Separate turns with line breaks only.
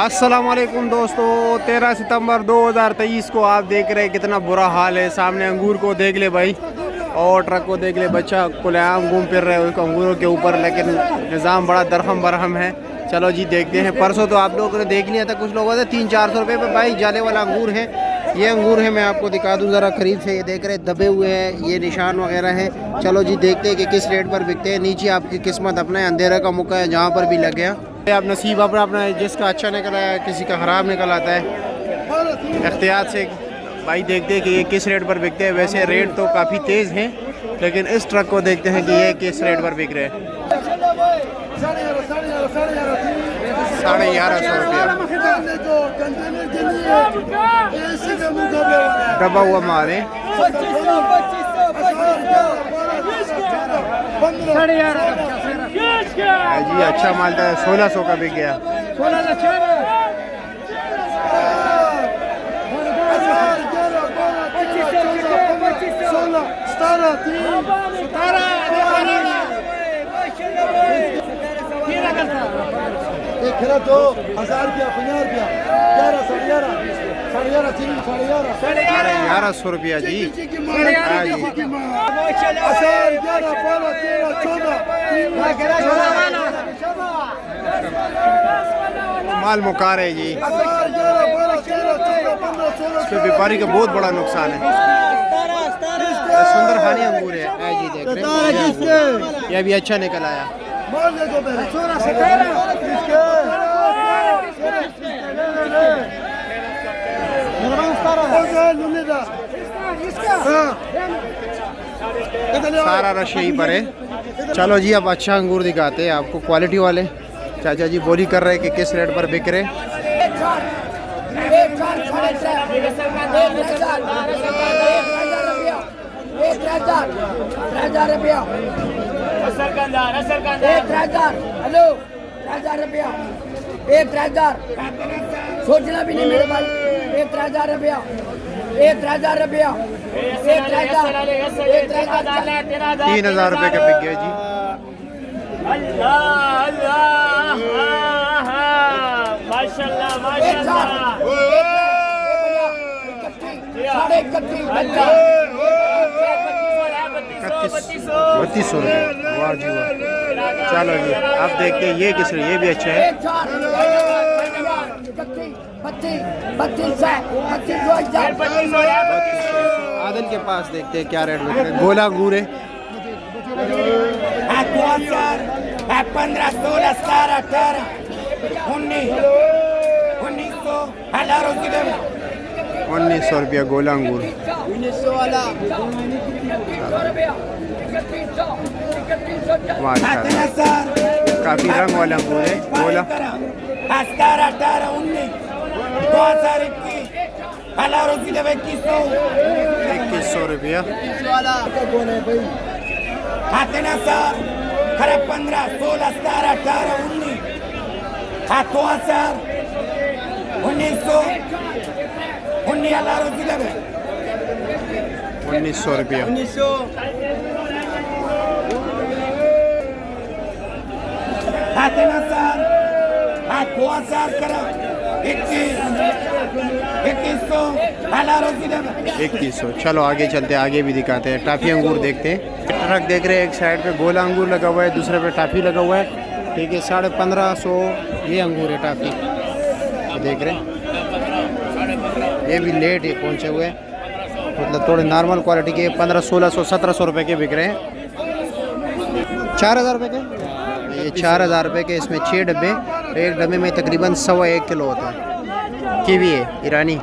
अस्सलाम वालेकुम दोस्तों, 13 सितंबर 2023 को आप देख रहे हैं कितना बुरा हाल है। सामने अंगूर को देख ले भाई और ट्रक को देख ले, बच्चा खुलेआम घूम फिर रहे हैं अंगूरों के ऊपर, लेकिन निज़ाम बड़ा दरहम बरहम है। चलो जी देखते हैं। परसों तो आप लोगों ने देख लिया था, कुछ लोगों ने 300-400 रुपये पर भाई जाले वाला अंगूर है। ये अंगूर है, मैं आपको दिखा दूँ ज़रा करीब से। ये देख रहे दबे हुए हैं, ये निशान वगैरह हैं। चलो जी देखते हैं कि किस रेट पर बिकते हैं। नीचे आपकी किस्मत अपना है, अंधेरे का मौका है, जहाँ पर भी लग गया आप नसीब अपना अपना है। जिसका अच्छा निकल आया, किसी का ख़राब निकल आता है। एहतियात से भाई देखते हैं कि ये किस रेट पर बिकते हैं। वैसे रेट तो काफ़ी तेज़ हैं, लेकिन इस ट्रक को देखते हैं कि ये किस रेट पर बिक रहे हैं। 1150 रुपया दबा हुआ माल है। जी अच्छा माल था, 1600 का बिक गया।
खेला तो 1000 रुपया, 50 रुपया,
1100 रुपया जी। माल मुकार है जी। इसमें व्यापारी का बहुत बड़ा नुकसान है। सुंदर हानी अंगूर है जी, देख रहे हैं। ये भी अच्छा निकल आया। सारा रश यहीं पर है। चलो जी अब अच्छा अंगूर दिखाते हैं आपको, क्वालिटी वाले। चाचा जी बोली कर रहे हैं कि किस रेट पर बिक रहे।
हेलो 3000 रुपया, 3000 सोचना भी नहीं मेरे भाई। 3000 रुपया, 3000 रुपया,
3000 रुपये का बिक गया जी।
माशाल्लाह माशाल्लाह।
3200 रुपये, वाह जी वाह। चलो जी अब देखते हैं ये किस, ये भी अच्छा है। आदल के पास देखते हैं क्या रेट बिक रहे हैं। गोला अंगूर है।
15, 16, 17, 18, 19,
1900 रुपया गोला अंगूर।
1900 वाला
काफी रंग वाला अंगूर है गोला।
17, 18, 19, 2021,
2100 रुपया।
15, 16, 17, 18, 19, 2000, 1900,
1900 रुपया।
1900 2000 करा
2100। चलो आगे चलते हैं, आगे भी दिखाते हैं। टाफी अंगूर देखते हैं। ट्रक देख रहे हैं, एक साइड पे गोला अंगूर लगा हुआ है, दूसरे पे टाफी लगा हुआ है। ठीक है, 1550 ये अंगूर है टाफी, देख रहे हैं। ये भी लेट है पहुँचे हुए, मतलब थोड़े नॉर्मल क्वालिटी के। 1500, 1600, 1700 रुपये के बिक रहे हैं। 4000 रुपये के ये 4000 रुपये के। इसमें 6 डब्बे, एक डब्बे में तकरीबन 1.25 किलो होता है। कीवी है ईरानी।